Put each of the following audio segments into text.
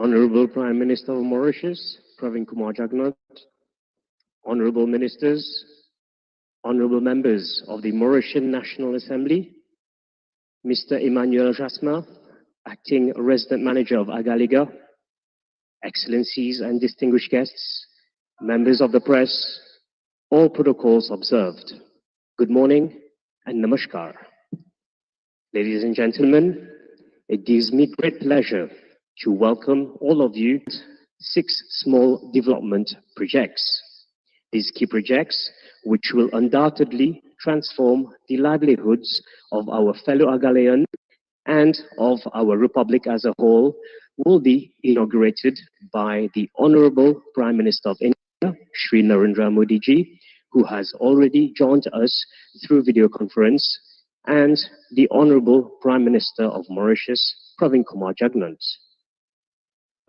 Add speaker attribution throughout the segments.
Speaker 1: Honorable Prime Minister of Mauritius, Pravind Jugnauth, Honorable Ministers, Honorable Members of the Mauritian National Assembly, Mr. Emmanuel Jasmin, Acting Resident Manager of Agalega, Excellencies and distinguished guests, members of the press, all protocols observed. Good morning and namaskar. Ladies and gentlemen, it gives me great pleasure to welcome all of you to 6 small development projects. These key projects, which will undoubtedly transform the livelihoods of our fellow Agaleans and of our Republic as a whole, will be inaugurated by the Honorable Prime Minister of India, Shri Narendra Modi ji, who has already joined us through video conference, and the Honorable Prime Minister of Mauritius, Pravind Jugnauth.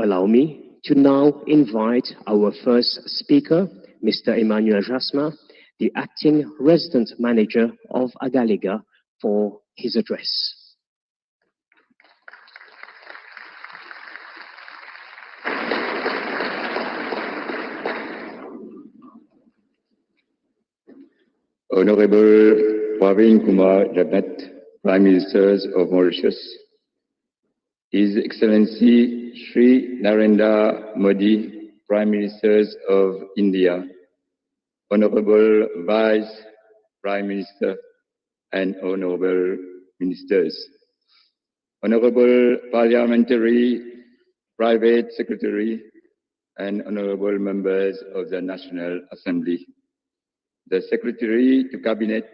Speaker 1: Allow me to now invite our first speaker, Mr. Emmanuel Jasmin, the Acting Resident Manager of Agalega, for his address.
Speaker 2: Honorable Pravind Jugnauth, Prime Ministers of Mauritius, His Excellency Shri Narendra Modi, Prime Ministers of India, Honorable Vice Prime Minister and Honorable Ministers, Honorable Parliamentary Private Secretary and Honorable Members of the National Assembly, the Secretary to Cabinet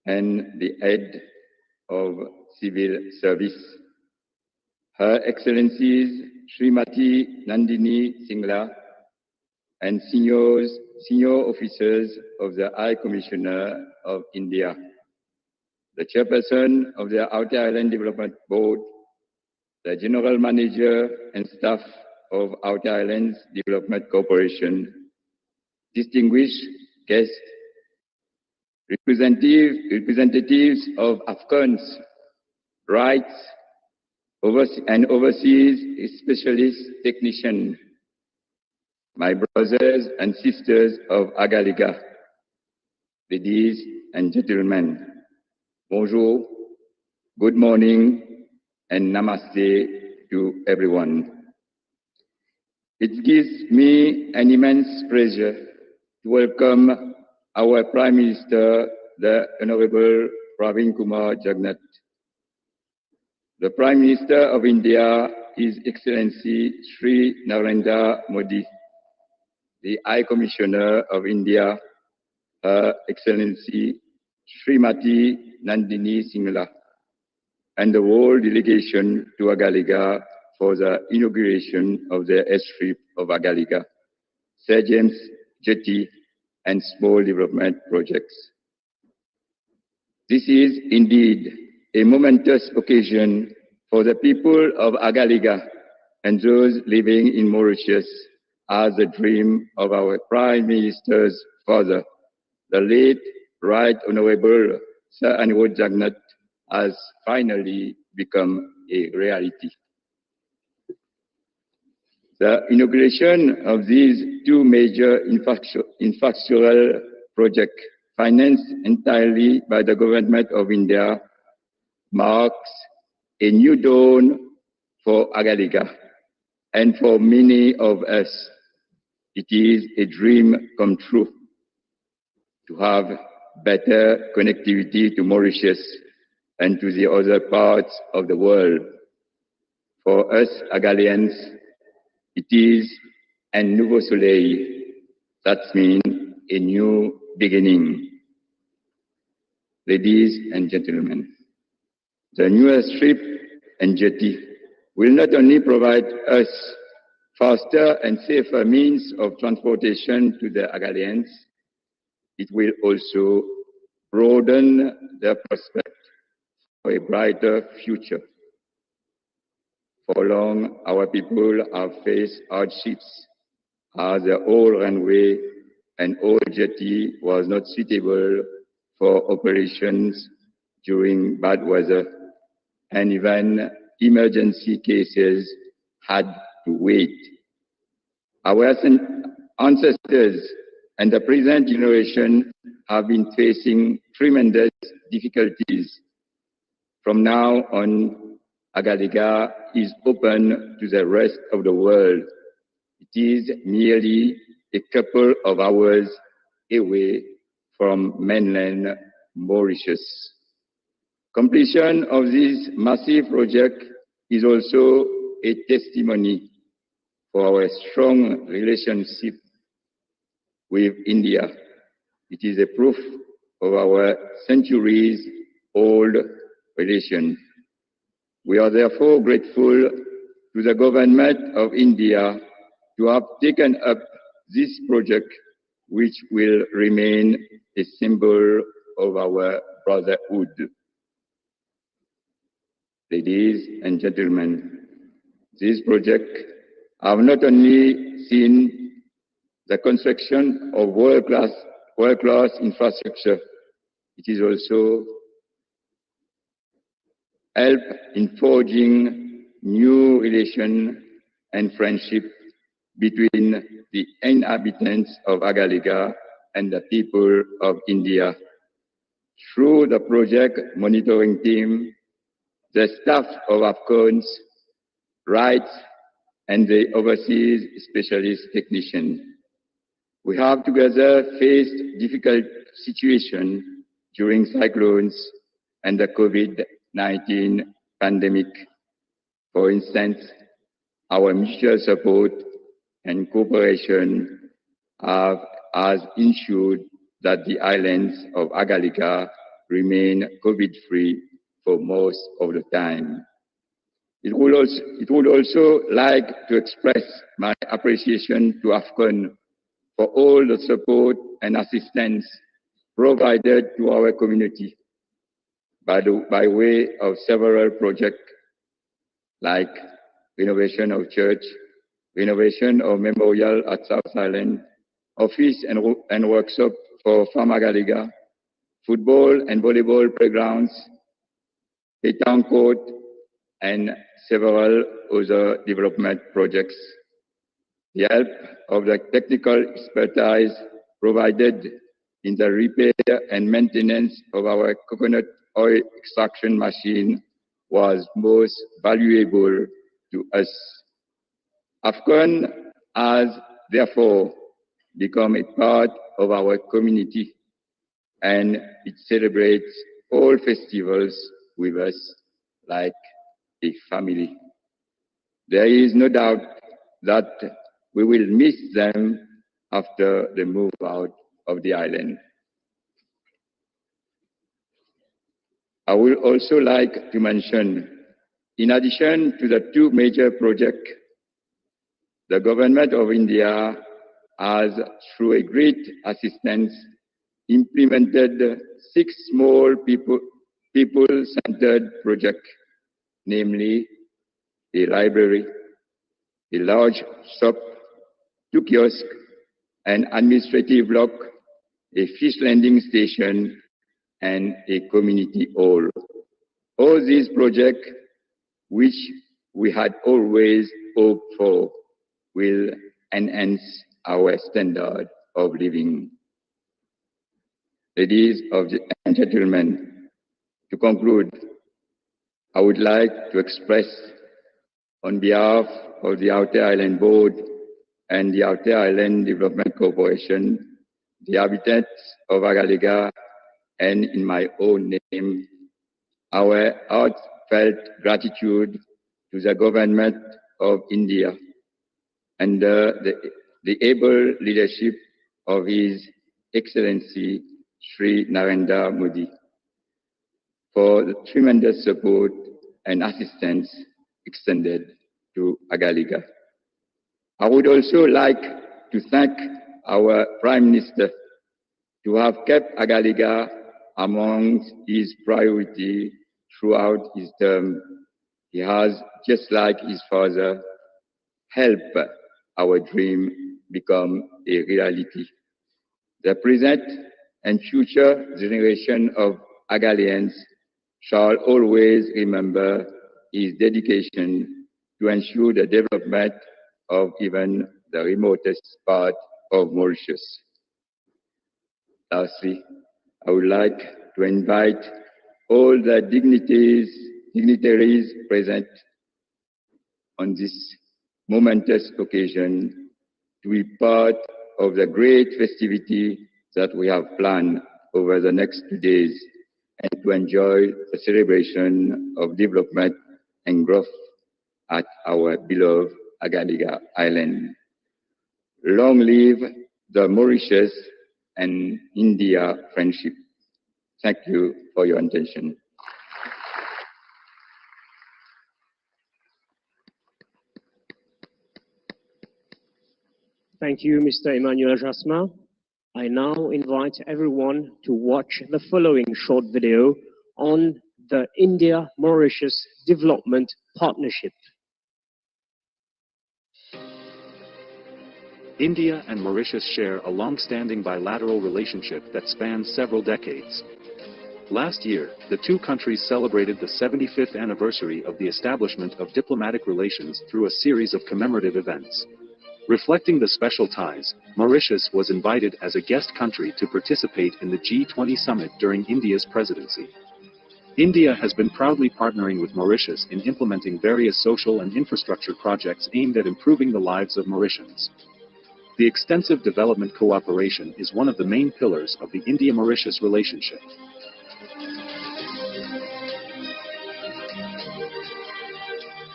Speaker 2: and the Head of Civil Service, Her Excellencies Srimati Nandini Singla and senior officers of the High Commissioner of India, the Chairperson of the Outer Island Development Board, the General Manager and staff of Outer Islands Development Corporation, distinguished guests, representatives of Afghans' rights and overseas specialist technicians, my brothers and sisters of Agalega, ladies and gentlemen, bonjour, good morning, and namaste to everyone. It gives me an immense pleasure to welcome our Prime Minister, the Honorable Pravind Jugnauth, the Prime Minister of India, His Excellency Shri Narendra Modi, the High Commissioner of India, Her Excellency Srimati Nandini Singla, and the whole delegation to Agalega for the inauguration of the Airstrip of Agalega, Sir James Jetty, and small development projects. This is indeed a momentous occasion for the people of Agalega and those living in Mauritius, as the dream of our Prime Minister's father, the late Right Honorable Sir Pravind Jugnauth, has finally become a reality. The inauguration of these 2 major infrastructural projects, financed entirely by the Government of India, marks a new dawn for Agalega and for many of us. It is a dream come true to have better connectivity to Mauritius and to the other parts of the world. For us Agaleans, it is un nouveau soleil. That means a new beginning. Ladies and gentlemen, the new Airstrip and Jetty will not only provide us faster and safer means of transportation to the Agaleans, it will also broaden their prospect for a brighter future. For long, our people have faced hardships as the old runway and old jetty was not suitable for operations during bad weather, and even emergency cases had to wait. Our ancestors and the present generation have been facing tremendous difficulties. From now on, Agalega is open to the rest of the world. It is merely a couple of hours away from mainland Mauritius. Completion of this massive project is also a testimony for our strong relationship with India. It is a proof of our centuries-old relation. We are therefore grateful to the government of India to have taken up this project, which will remain a symbol of our brotherhood. Ladies and gentlemen, this project have not only seen the construction of world-class infrastructure, it is also help in forging new relations and friendship between the inhabitants of Agalega and the people of India. Through the project monitoring team, the staff of AFCONS, rights, and the overseas specialist technician. We have together faced difficult situations during cyclones and the COVID-19 pandemic. For instance, our mutual support and cooperation has ensured that the islands of Agalega remain COVID-free for most of the time. It would also like to express my appreciation to AFCON for all the support and assistance provided to our community by way of several projects like renovation of church, renovation of memorial at South Island, office and workshop for Farm Agalega, football and volleyball playgrounds, a town court, and several other development projects. The help of the technical expertise provided in the repair and maintenance of our coconut oil extraction machine was most valuable to us. AFCON has therefore become a part of our community, and it celebrates all festivals with us like a family. There is no doubt that we will miss them after the move out of the island. I would also like to mention, in addition to the two major projects, the government of India has, through a great assistance, implemented 6 small people-centered projects, namely a library, a large shop, 2 kiosks, an administrative block, a fish landing station, and a community hall. All these projects, which we had always hoped for, will enhance our standard of living. Ladies and gentlemen, to conclude, I would like to express on behalf of the Outer Island Board and the Outer Island Development Corporation, the inhabitants of Agalega, and in my own name, our heartfelt gratitude to the government of India and the able leadership of His Excellency Sri Narendra Modi for the tremendous support and assistance extended to Agalega. I would also like to thank our Prime Minister to have kept Agalega among his priorities throughout his term. He has, just like his father, helped our dream become a reality. The present and future generation of Agaleans shall always remember his dedication to ensure the development of even the remotest part of Mauritius. Lastly, I would like to invite all the dignitaries present on this momentous occasion to be part of the great festivity that we have planned over the next 2 days and to enjoy the celebration of development and growth at our beloved Agalega Island. Long live the Mauritius and India friendship. Thank you for your attention.
Speaker 1: Thank you, Mr. Emmanuel Jasmin. I now invite everyone to watch the following short video on the India-Mauritius Development Partnership.
Speaker 3: India and Mauritius share a long-standing bilateral relationship that spans several decades. Last year, the two countries celebrated the 75th anniversary of the establishment of diplomatic relations through a series of commemorative events. Reflecting the special ties, Mauritius was invited as a guest country to participate in the G20 summit during India's presidency. India has been proudly partnering with Mauritius in implementing various social and infrastructure projects aimed at improving the lives of Mauritians. The extensive development cooperation is one of the main pillars of the India-Mauritius relationship.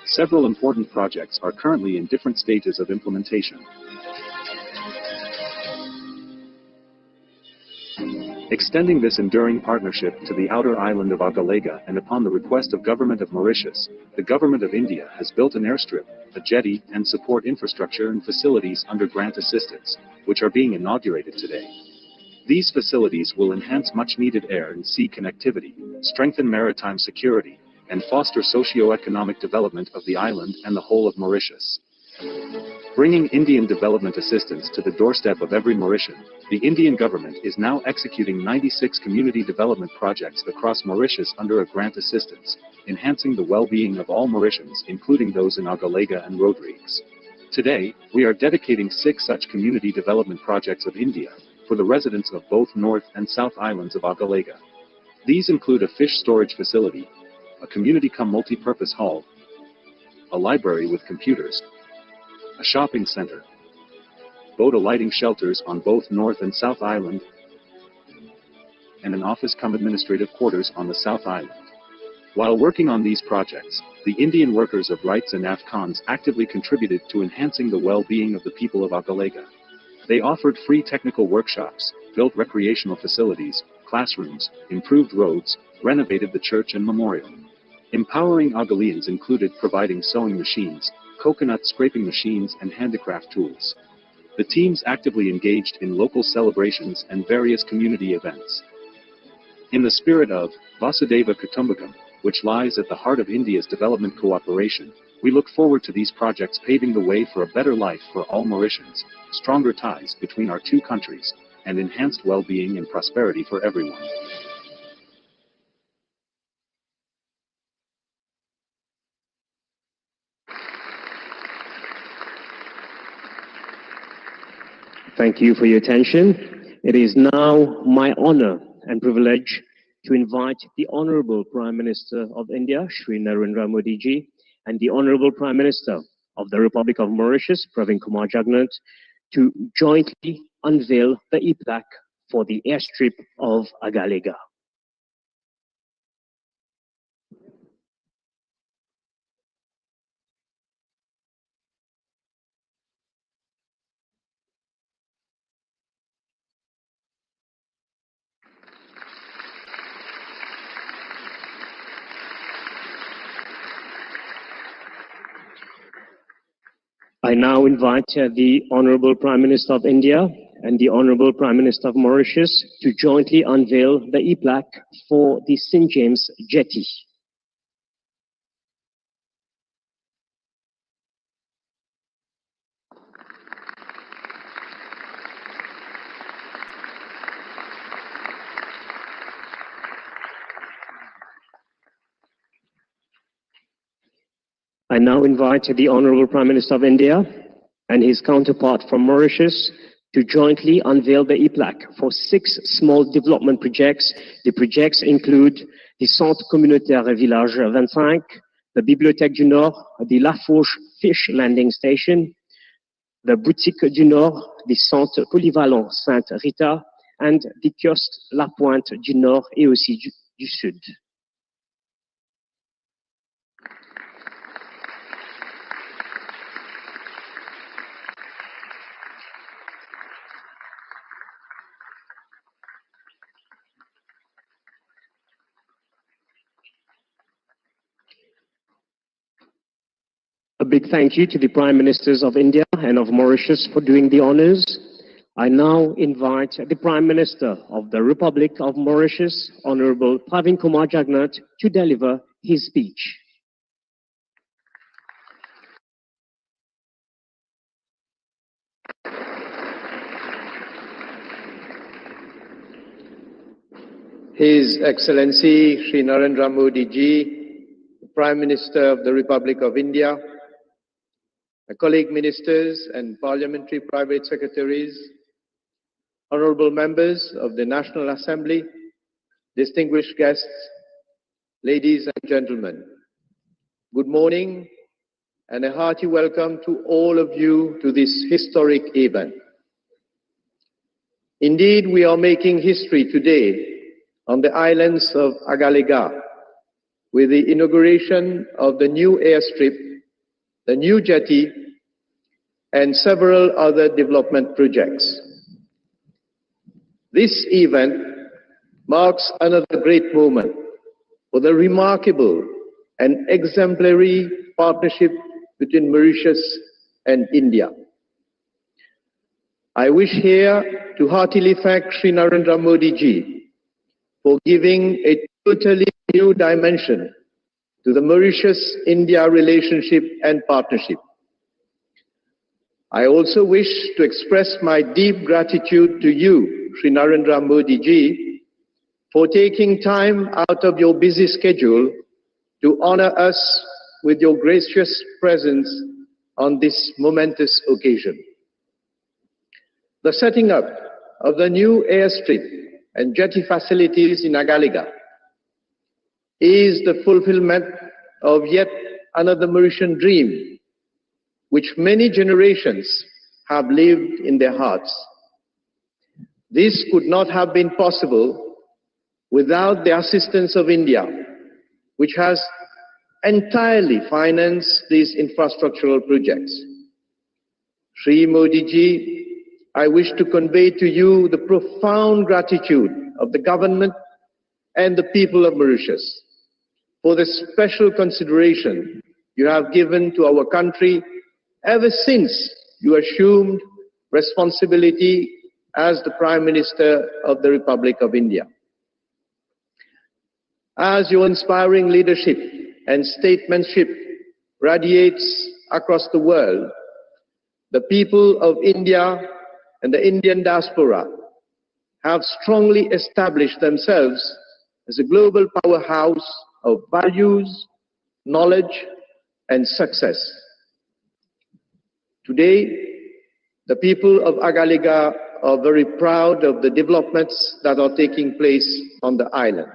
Speaker 3: Several important projects are currently in different stages of implementation. Extending this enduring partnership to the outer island of Agalega, and upon the request of Government of Mauritius, the Government of India has built an airstrip, a jetty, and support infrastructure and facilities under grant assistance, which are being inaugurated today. These facilities will enhance much-needed air and sea connectivity, strengthen maritime security, and foster socio-economic development of the island and the whole of Mauritius. Bringing Indian development assistance to the doorstep of every Mauritian, the Indian government is now executing 96 community development projects across Mauritius under a grant assistance, enhancing the well-being of all Mauritians, including those in Agalega and Rodrigues. Today, we are dedicating 6 such community development projects of India for the residents of both North and South Islands of Agalega. These include a fish storage facility, a community-cum-multi-purpose hall, a library with computers, a shopping center, boat alighting shelters on both North and South Island, and an office-cum-administrative quarters on the South Island. While working on these projects, the Indian workers of rights and AFCONs actively contributed to enhancing the well-being of the people of Agalega. They offered free technical workshops, built recreational facilities, classrooms, improved roads, renovated the church and memorial. Empowering Agaleans included providing sewing machines, coconut scraping machines, and handicraft tools. The teams actively engaged in local celebrations and various community events. In the spirit of Vasudeva Kutumbakam, which lies at the heart of India's development cooperation, we look forward to these projects paving the way for a better life for all Mauritians, stronger ties between our two countries, and enhanced well-being and prosperity for everyone.
Speaker 1: Thank you for your attention. It is now my honor and privilege to invite the Honorable Prime Minister of India, Shri Narendra Modi ji, and the Honorable Prime Minister of the Republic of Mauritius, Pravind Jugnauth, to jointly unveil the e-plaque for the airstrip of Agalgea. I now invite the Honorable Prime Minister of India and the Honorable Prime Minister of Mauritius to jointly unveil the e-plaque for the St. James Jetty. I now invite the Honorable Prime Minister of India and his counterpart from Mauritius to jointly unveil the e-plaque for 6 small development projects. The projects include the Centre Communautaire Village 25, the Bibliothèque du Nord, the La Fourche Fish Landing Station, the Boutique du Nord, the Centre Polyvalent Sainte Rita, and the Kiosque La Pointe du Nord et aussi du Sud. A big thank you to the Prime Ministers of India and of Mauritius for doing the honors. I now invite the Prime Minister of the Republic of Mauritius, Honorable Pravind Jugnauth, to deliver his speech.
Speaker 4: His Excellency Shri Narendra Modi ji, Prime Minister of the Republic of India, my colleague ministers and parliamentary private secretaries, honorable members of the National Assembly, distinguished guests, ladies and gentlemen, good morning and a hearty welcome to all of you to this historic event. Indeed, we are making history today on the islands of Agalega with the inauguration of the new airstrip, the new jetty, and several other development projects. This event marks another great moment for the remarkable and exemplary partnership between Mauritius and India. I wish here to heartily thank Shri Narendra Modi ji for giving a totally new dimension to the Mauritius-India relationship and partnership. I also wish to express my deep gratitude to you, Shri Narendra Modi ji, for taking time out of your busy schedule to honor us with your gracious presence on this momentous occasion. The setting up of the new airstrip and jetty facilities in Agalega is the fulfillment of yet another Mauritian dream, which many generations have lived in their hearts. This could not have been possible without the assistance of India, which has entirely financed these infrastructural projects. Shri Modi ji, I wish to convey to you the profound gratitude of the government and the people of Mauritius for the special consideration you have given to our country ever since you assumed responsibility as the Prime Minister of the Republic of India. As your inspiring leadership and statesmanship radiates across the world, the people of India and the Indian diaspora have strongly established themselves as a global powerhouse of values, knowledge, and success. Today, the people of Agalega are very proud of the developments that are taking place on the island.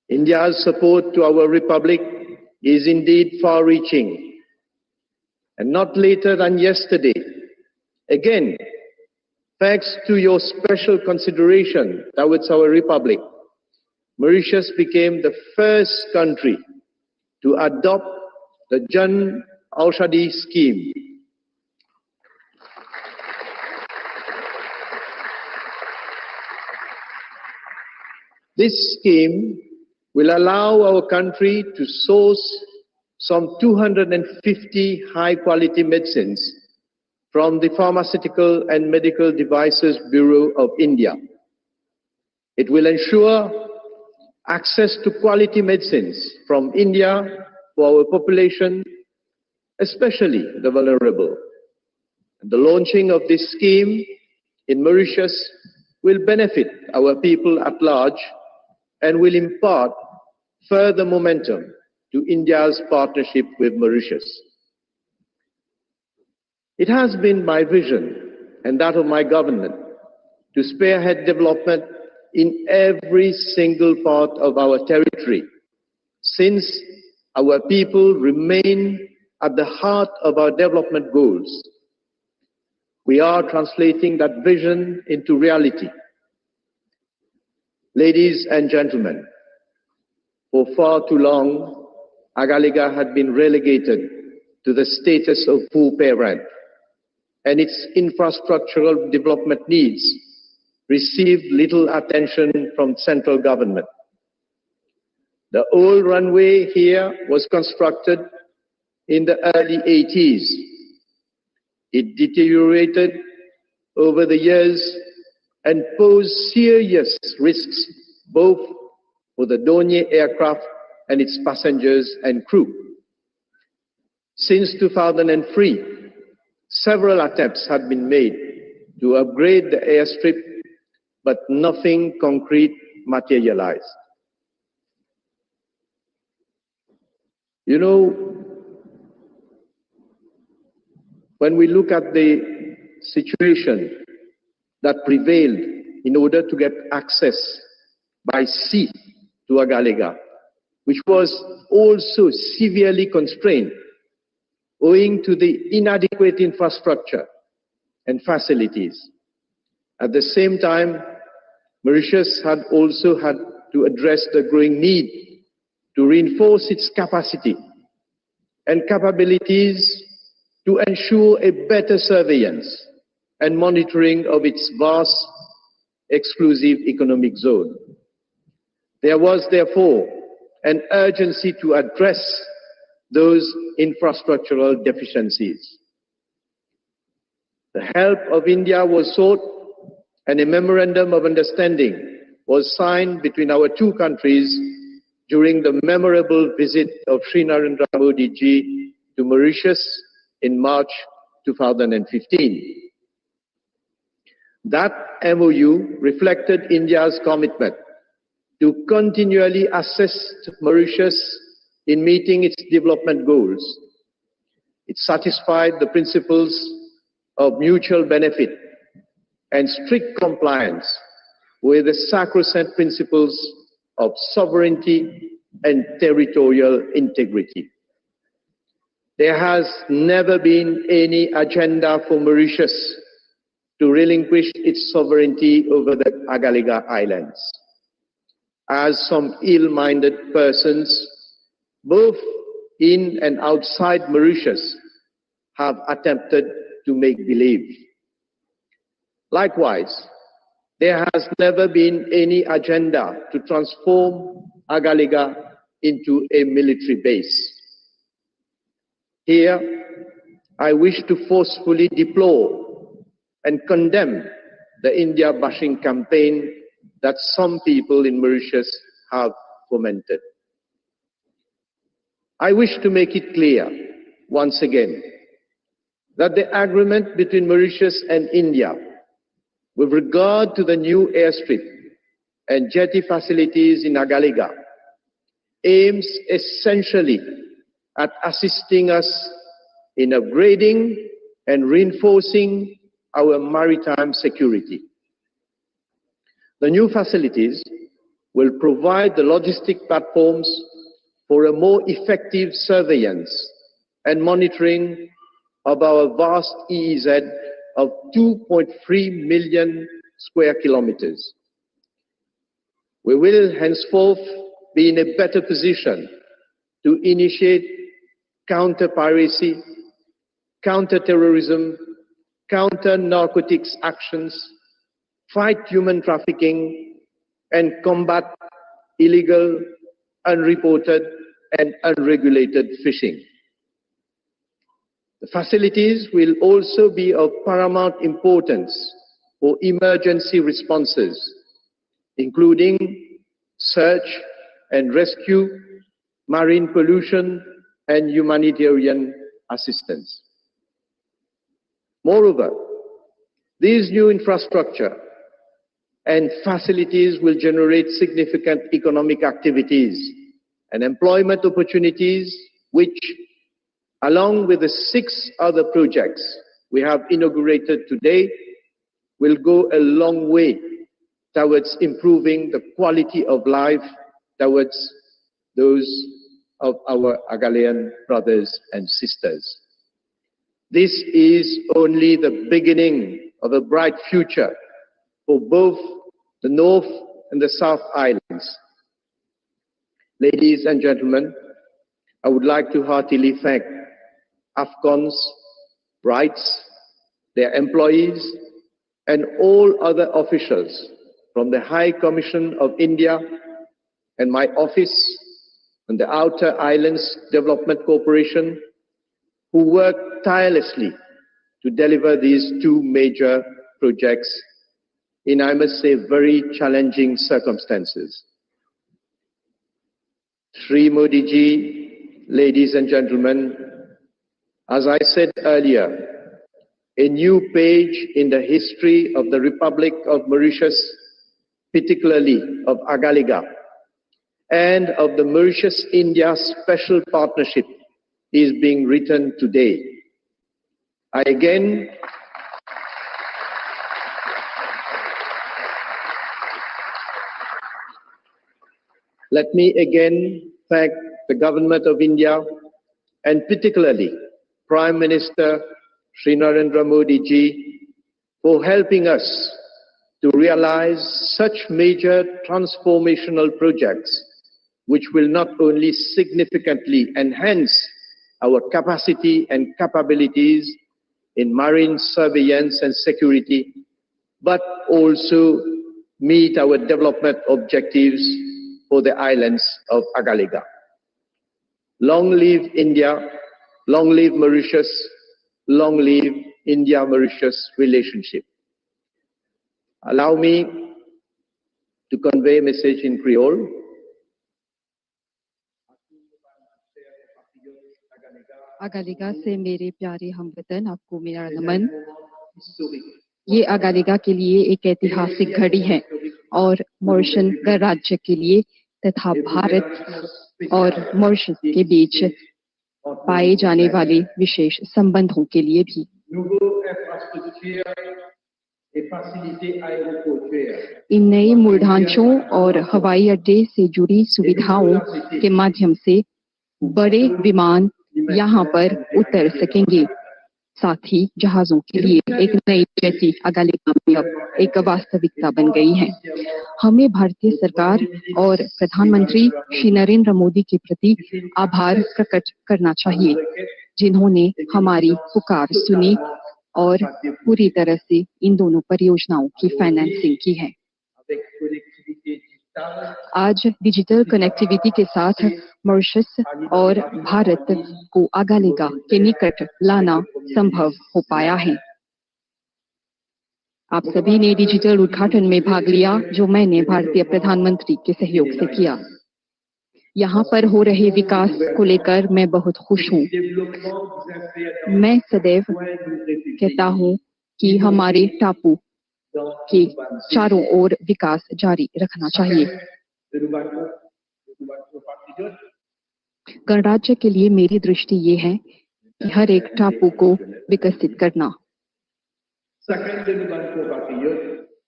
Speaker 4: India's support to our republic is indeed far-reaching, and not later than yesterday, again, thanks to your special consideration towards our republic, Mauritius became the first country to adopt the Jan Aushadhi scheme. This scheme will allow our country to source some 250 high-quality medicines from the Pharmaceutical and Medical Devices Bureau of India. It will ensure access to quality medicines from India for our population, especially the vulnerable. The launching of this scheme in Mauritius will benefit our people at large and will impart further momentum to India's partnership with Mauritius. It has been my vision and that of my government to spearhead development in every single part of our territory, since our people remain at the heart of our development goals. We are translating that vision into reality. Ladies and gentlemen, for far too long, Agalega had been relegated to the status of poor parent, and its infrastructural development needs received little attention from central government. The old runway here was constructed in the early 80s. It deteriorated over the years and posed serious risks both for the Dornier aircraft and its passengers and crew. Since 2003, several attempts had been made to upgrade the airstrip, but nothing concrete materialized. You know, when we look at the situation that prevailed in order to get access by sea to Agalega, which was also severely constrained owing to the inadequate infrastructure and facilities. At the same time, Mauritius had also had to address the growing need to reinforce its capacity and capabilities to ensure a better surveillance and monitoring of its vast exclusive economic zone. There was therefore an urgency to address those infrastructural deficiencies. The help of India was sought, and a memorandum of understanding was signed between our two countries during the memorable visit of Sri Narendra Modi ji to Mauritius in March 2015. That MOU reflected India's commitment to continually assist Mauritius in meeting its development goals. It satisfied the principles of mutual benefit and strict compliance with the sacrosanct principles of sovereignty and territorial integrity. There has never been any agenda for Mauritius to relinquish its sovereignty over the Agalega Islands, as some ill-minded persons, both in and outside Mauritius, have attempted to make believe. Likewise, there has never been any agenda to transform Agalega into a military base. Here, I wish to forcefully deplore and condemn the India bashing campaign that some people in Mauritius have fomented. I wish to make it clear, once again, that the agreement between Mauritius and India with regard to the new airstrip and jetty facilities in Agalega aims essentially at assisting us in upgrading and reinforcing our maritime security. The new facilities will provide the logistic platforms for a more effective surveillance and monitoring of our vast EEZ of 2.3 million square kilometers. We will henceforth be in a better position to initiate counter-piracy, counter-terrorism, counter-narcotics actions, fight human trafficking, and combat illegal, unreported, and unregulated fishing. The facilities will also be of paramount importance for emergency responses, including search and rescue, marine pollution, and humanitarian assistance. Moreover, these new infrastructure and facilities will generate significant economic activities and employment opportunities, which, along with the 6 other projects we have inaugurated today, will go a long way towards improving the quality of life towards those of our Agalean brothers and sisters. This is only the beginning of a bright future for both the North and the South Islands. Ladies and gentlemen, I would like to heartily thank AFCON's rights, their employees, and all other officials from the High Commission of India and my office and the Outer Islands Development Corporation, who worked tirelessly to deliver these 2 major projects in, I must say, very challenging circumstances. Shri Modi ji, ladies and gentlemen, as I said earlier, a new page in the history of the Republic of Mauritius, particularly of Agalega, and of the Mauritius-India Special Partnership is being written today. Let me again thank the Government of India and particularly Prime Minister Shri Narendra Modi ji for helping us to realize such major transformational projects which will not only significantly enhance our capacity and capabilities in marine surveillance and security, but also meet our development objectives for the islands of Agalega. Long live India, long live Mauritius, long live India-Mauritius relationship. Allow me to convey a message in Creole.
Speaker 5: अगालेगा से मेरे प्यारे हमवतन, आपको मेरा नमन। ये अगालेगा के लिए एक ऐतिहासिक घड़ी है और मॉरिशस गणराज्य के लिए तथा भारत और मॉरिशस के बीच पाए जाने वाले विशेष संबंधों के लिए भी। इन नए मूल ढांचों और हवाई अड्डे से जुड़ी सुविधाओं के माध्यम से बड़े विमान यहाँ पर उतर सकेंगे। साथ ही जहाजों के लिए एक नई जेटी अगालेगा में अब एक वास्तविकता बन गई है। हमें भारतीय सरकार और प्रधानमंत्री श्री नरेंद्र मोदी के प्रति आभार प्रकट करना चाहिए, जिन्होंने हमारी पुकार सुनी और पूरी तरह से इन दोनों परियोजनाओं की फाइनेंसिंग की है। आज डिजिटल कनेक्टिविटी के साथ मॉरिशस और भारत को अगालेगा के निकट लाना संभव हो पाया है। आप सभी ने डिजिटल उद्घाटन में भाग लिया, जो मैंने भारतीय प्रधानमंत्री के सहयोग से किया। यहाँ पर हो रहे विकास को लेकर मैं बहुत खुश हूँ। मैं सदैव कहता हूँ कि हमारे टापू के चारों ओर विकास जारी रखना चाहिए। गणराज्य के लिए मेरी दृष्टि ये है कि हर एक टापू को विकसित करना।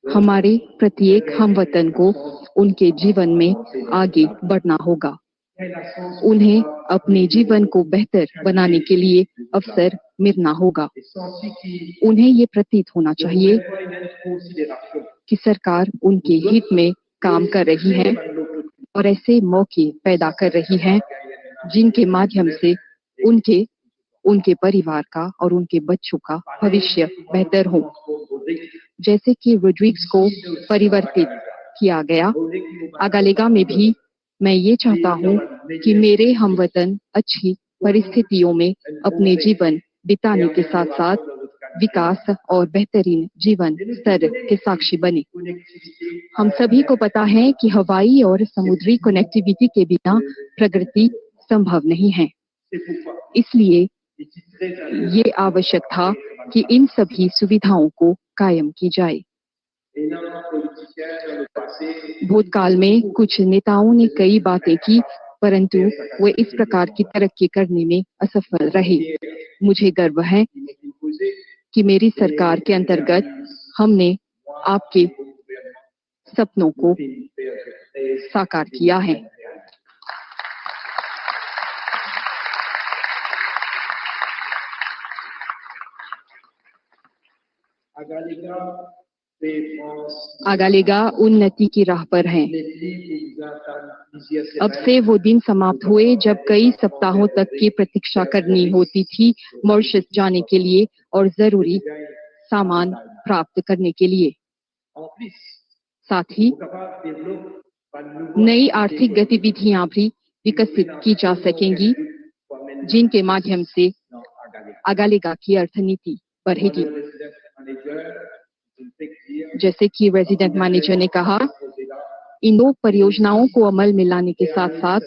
Speaker 5: हमारे प्रत्येक हमवतन को उनके जीवन में आगे बढ़ना होगा। उन्हें अपने जीवन को बेहतर बनाने के लिए अवसर मिलना होगा। उन्हें ये प्रतीत होना चाहिए कि सरकार उनके हित में काम कर रही है और ऐसे मौके पैदा कर रही है जिनके माध्यम से उनके परिवार का और उनके बच्चों का भविष्य बेहतर हो। जैसे कि रोड्रिग्स को परिवर्तित किया गया, अगालेगा में भी मैं ये चाहता हूँ कि मेरे हमवतन अच्छी परिस्थितियों में अपने जीवन बिताने के साथ साथ विकास और बेहतरीन जीवन स्तर के साक्षी बने। हम सभी को पता है कि हवाई और समुद्री कनेक्टिविटी के बिना प्रगति संभव नहीं है। इसलिए ये आवश्यक था कि इन सभी सुविधाओं को कायम की जाए। भूतकाल में कुछ नेताओं ने कई बातें की परंतु वे इस प्रकार की तरक्की करने में असफल रहे। मुझे गर्व है कि मेरी सरकार के अंतर्गत हमने आपके सपनों को साकार किया है। अगालेगा उन्नति की राह पर है। अब से वो दिन समाप्त हुए जब कई सप्ताहों तक की प्रतीक्षा करनी होती थी मॉरिशस जाने के लिए और जरूरी सामान प्राप्त करने के लिए। साथ ही नई आर्थिक गतिविधियां भी विकसित की जा सकेंगी जिनके माध्यम से अगालेगा की अर्थनीति बढ़ेगी। जैसे कि रेजिडेंट मैनेजर ने कहा, इन दो परियोजनाओं को अमल में लाने के साथ साथ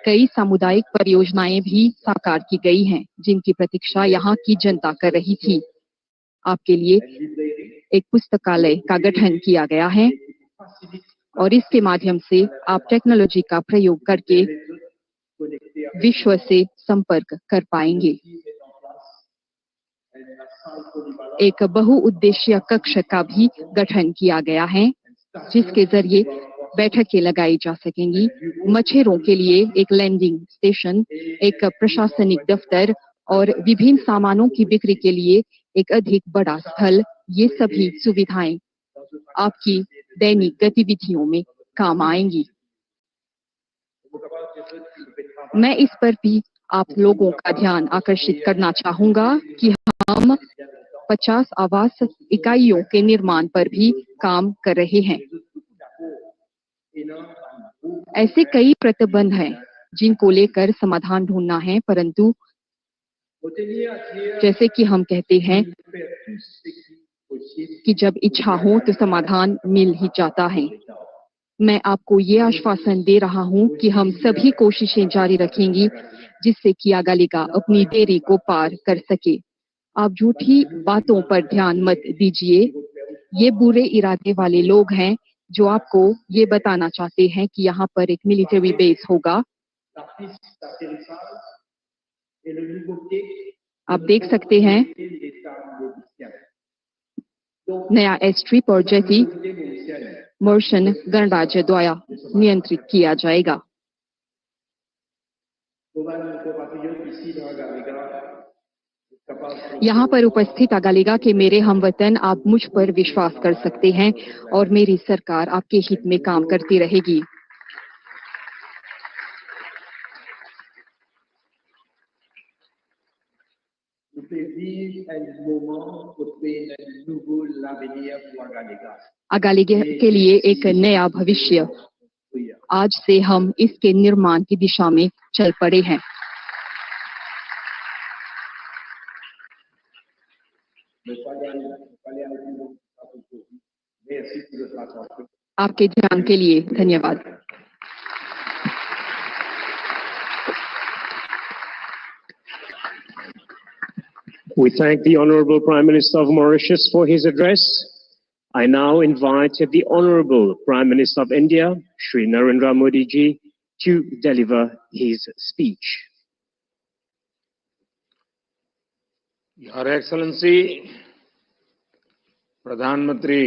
Speaker 5: कई सामुदायिक परियोजनाएं भी साकार की गई हैं जिनकी प्रतीक्षा यहाँ की जनता कर रही थी। आपके लिए एक पुस्तकालय का गठन किया गया है और इसके माध्यम से आप टेक्नोलॉजी का प्रयोग करके विश्व से संपर्क कर पाएंगे। एक बहुउद्देशीय कक्ष का भी गठन किया गया है जिसके जरिए बैठकें लगाई जा सकेंगी। मछेरों के लिए एक लैंडिंग स्टेशन, एक प्रशासनिक दफ्तर और विभिन्न सामानों की बिक्री के लिए एक अधिक बड़ा स्थल, ये सभी सुविधाएं आपकी दैनिक गतिविधियों में काम आएंगी। मैं इस पर भी आप लोगों का ध्यान आकर्षित करना चाहूंगा कि हम 50 आवास इकाइयों के निर्माण पर भी काम कर रहे हैं। ऐसे कई प्रतिबंध हैं जिनको लेकर समाधान ढूंढना है, परंतु जैसे कि हम कहते हैं कि जब इच्छा हो तो समाधान मिल ही जाता है। मैं आपको ये आश्वासन दे रहा हूं कि हम सभी कोशिशें जारी रखेंगी जिससे कि अगालेगा अपनी देरी को पार कर सके। आप झूठी बातों पर ध्यान मत दीजिए। ये बुरे इरादे वाले लोग हैं जो आपको ये बताना चाहते हैं कि यहाँ पर एक मिलिट्री बेस होगा। आप देख सकते हैं नया एयरस्ट्रिप और जेटी मॉरिशन गणराज्य द्वारा नियंत्रित किया जाएगा। यहाँ पर उपस्थित अगालेगा के मेरे हमवतन, आप मुझ पर विश्वास कर सकते हैं और मेरी सरकार आपके हित में काम करती रहेगी। अगालेगा के लिए एक नया भविष्य, आज से हम इसके निर्माण की दिशा में चल पड़े हैं। आपके ध्यान के लिए धन्यवाद।
Speaker 1: We thank the Honorable Prime Minister of Mauritius for his address. I now invite the Honorable Prime Minister of India, Shri Narendra Modi ji, to deliver his speech.
Speaker 6: Your Excellency, प्रधानमंत्री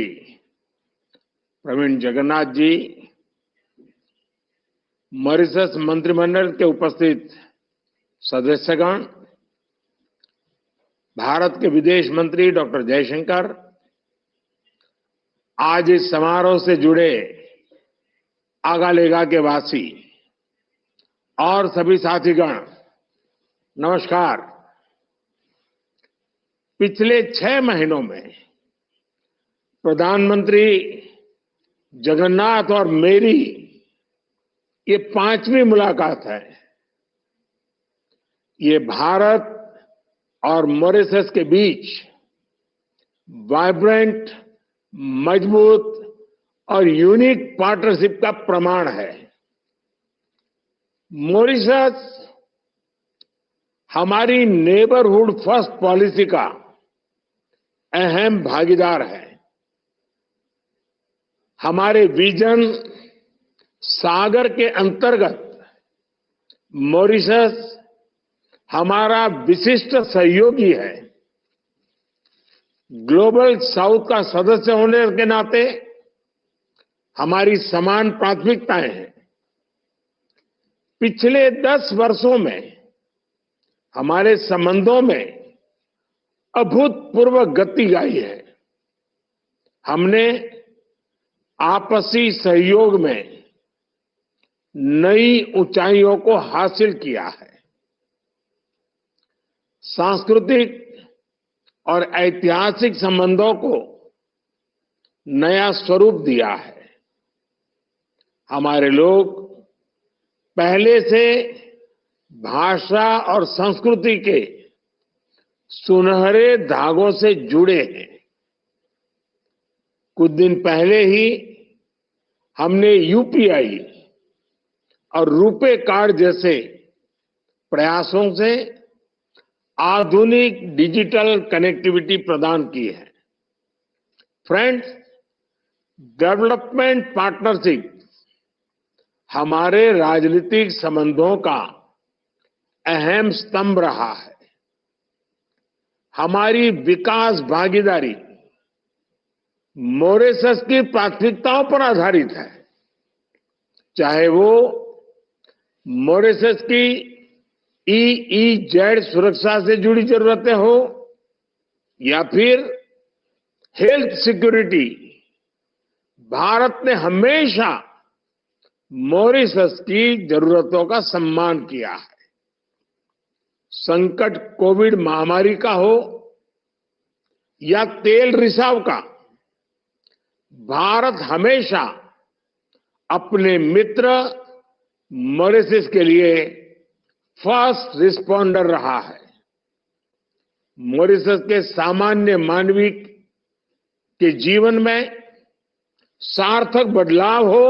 Speaker 6: प्रवीण जगन्नाथ जी, मॉरिशस मंत्रिमंडल के उपस्थित सदस्यगण, भारत के विदेश मंत्री doctor Jaishankar, आज इस समारोह से जुड़े अगालेगा के वासी और सभी साथीगण, नमस्कार। पिछले 6 महीनों में प्रधानमंत्री जगन्नाथ और मेरी ये 5वीं मुलाकात है। ये भारत और मॉरिशस के बीच वाइब्रेंट, मजबूत और यूनिक पार्टनरशिप का प्रमाण है। मॉरिशस हमारी नेबरहुड फर्स्ट पॉलिसी का अहम भागीदार है। हमारे विजन सागर के अंतर्गत मॉरिशस हमारा विशिष्ट सहयोगी है। ग्लोबल साउथ का सदस्य होने के नाते हमारी समान प्राथमिकताएं हैं। पिछले 10 वर्षों में हमारे संबंधों में अभूतपूर्व गति आई है। हमने आपसी सहयोग में नई ऊंचाइयों को हासिल किया है। सांस्कृतिक और ऐतिहासिक संबंधों को नया स्वरूप दिया है। हमारे लोग पहले से भाषा और संस्कृति के सुनहरे धागों से जुड़े हैं। कुछ दिन पहले ही हमने यूपीआई और रुपे कार्ड जैसे प्रयासों से आधुनिक डिजिटल कनेक्टिविटी प्रदान की है। फ्रेंड्स, डेवलपमेंट पार्टनरशिप हमारे राजनीतिक संबंधों का अहम स्तंभ रहा है। हमारी विकास भागीदारी मॉरिशस की प्राथमिकताओं पर आधारित है, चाहे वो मॉरिशस की EEZ सुरक्षा से जुड़ी जरूरतें हो या फिर हेल्थ सिक्योरिटी। भारत ने हमेशा मॉरिशस की जरूरतों का सम्मान किया है। संकट कोविड महामारी का हो या तेल रिसाव का, भारत हमेशा अपने मित्र मॉरिशस के लिए फर्स्ट रिस्पॉन्डर रहा है। मॉरिशस के सामान्य मानवी के जीवन में सार्थक बदलाव हो,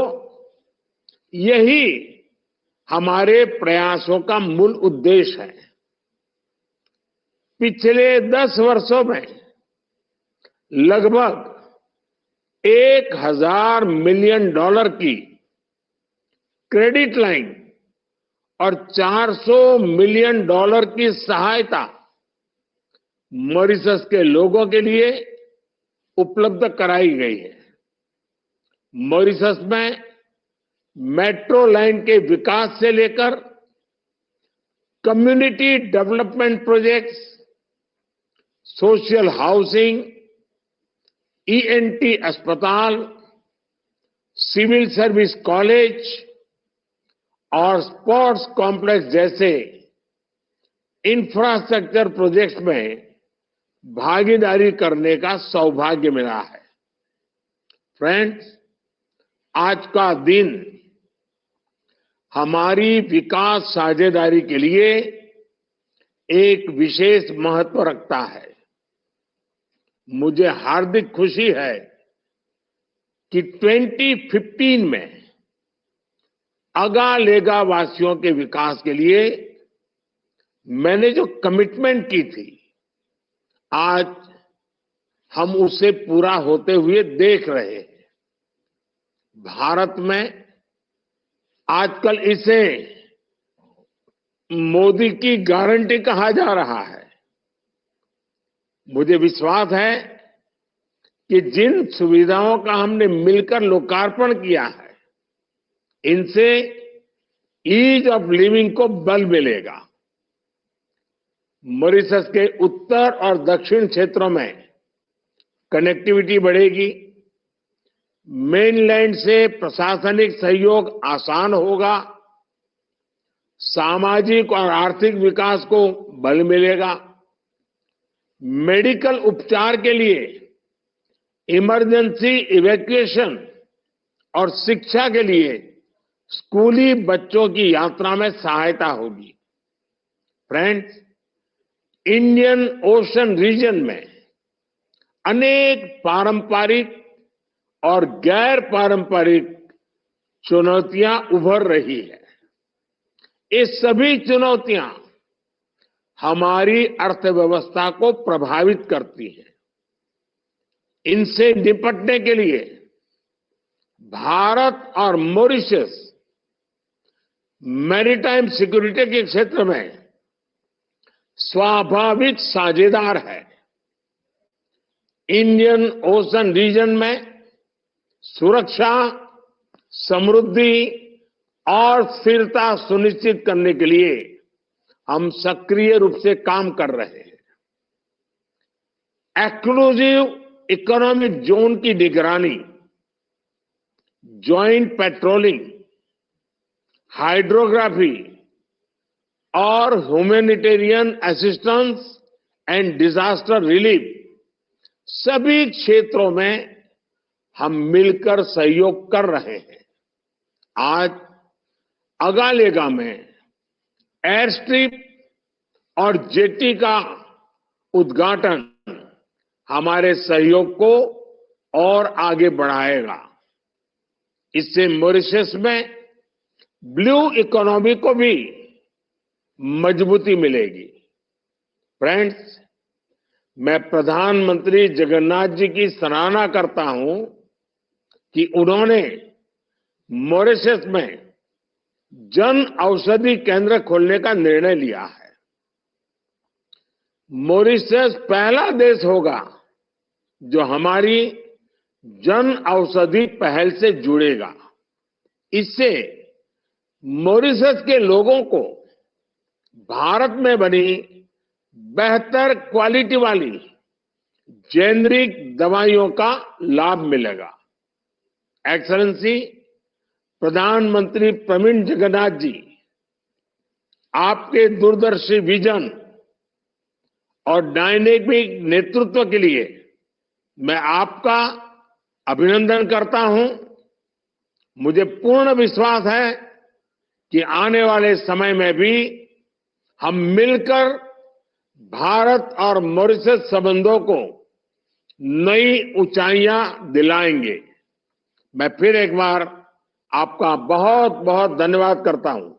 Speaker 6: यही हमारे प्रयासों का मूल उद्देश्य है। पिछले 10 वर्षों में लगभग $1000 मिलियन की क्रेडिट लाइन और $400 मिलियन की सहायता मॉरिशस के लोगों के लिए उपलब्ध कराई गई है। मॉरिशस में मेट्रो लाइन के विकास से लेकर community development projects, social housing, ENT अस्पताल, सिविल सर्विस कॉलेज और स्पोर्ट्स कॉम्प्लेक्स जैसे इंफ्रास्ट्रक्चर प्रोजेक्ट्स में भागीदारी करने का सौभाग्य मिला है। फ्रेंड्स, आज का दिन हमारी विकास साझेदारी के लिए एक विशेष महत्व रखता है। मुझे हार्दिक खुशी है कि 2015 में अगालेगा वासियों के विकास के लिए मैंने जो कमिटमेंट की थी, आज हम उसे पूरा होते हुए देख रहे हैं। भारत में आजकल इसे मोदी की गारंटी कहा जा रहा है। मुझे विश्वास है कि जिन सुविधाओं का हमने मिलकर लोकार्पण किया है, इनसे ईज ऑफ लिविंग को बल मिलेगा। मॉरिशस के उत्तर और दक्षिण क्षेत्रों में कनेक्टिविटी बढ़ेगी, मेनलैंड से प्रशासनिक सहयोग आसान होगा, सामाजिक और आर्थिक विकास को बल मिलेगा, मेडिकल उपचार के लिए इमरजेंसी इवैक्यूएशन और शिक्षा के लिए स्कूली बच्चों की यात्रा में सहायता होगी। फ्रेंड्स, इंडियन ओशन रीजन में अनेक पारंपरिक और गैर पारंपरिक चुनौतियां उभर रही है। ये सभी चुनौतियां हमारी अर्थव्यवस्था को प्रभावित करती हैं। इनसे निपटने के लिए भारत और मॉरिशस मैरीटाइम सिक्योरिटी के क्षेत्र में स्वाभाविक साझेदार है। इंडियन ओशन रीजन में सुरक्षा, समृद्धि और स्थिरता सुनिश्चित करने के लिए हम सक्रिय रूप से काम कर रहे हैं। एक्सक्लूसिव इकोनॉमिक जोन की निगरानी, ज्वाइंट पेट्रोलिंग, हाइड्रोग्राफी और humanitarian assistance and disaster relief, सभी क्षेत्रों में हम मिलकर सहयोग कर रहे हैं। आज अगालेगा में एयरस्ट्रिप और जेटी का उद्घाटन हमारे सहयोग को और आगे बढ़ाएगा। इससे मॉरिशस में ब्लू इकोनॉमी को भी मजबूती मिलेगी। फ्रेंड्स, मैं प्रधानमंत्री जगन्नाथ जी की सराहना करता हूं कि उन्होंने मॉरिशस में जन औषधि केंद्र खोलने का निर्णय लिया है। मॉरिशस पहला देश होगा जो हमारी जन औषधि पहल से जुड़ेगा। इससे मॉरिशस के लोगों को भारत में बनी बेहतर क्वालिटी वाली जेनरिक दवाइयों का लाभ मिलेगा। एक्सेलेंसी प्रधानमंत्री प्रवीण जगन्नाथ जी, आपके दूरदर्शी विजन और डायनेमिक नेतृत्व के लिए मैं आपका अभिनंदन करता हूं। मुझे पूर्ण विश्वास है कि आने वाले समय में भी हम मिलकर भारत और मॉरिशस संबंधों को नई ऊंचाइयां दिलाएंगे। मैं फिर एक बार आपका बहुत बहुत धन्यवाद करता हूं।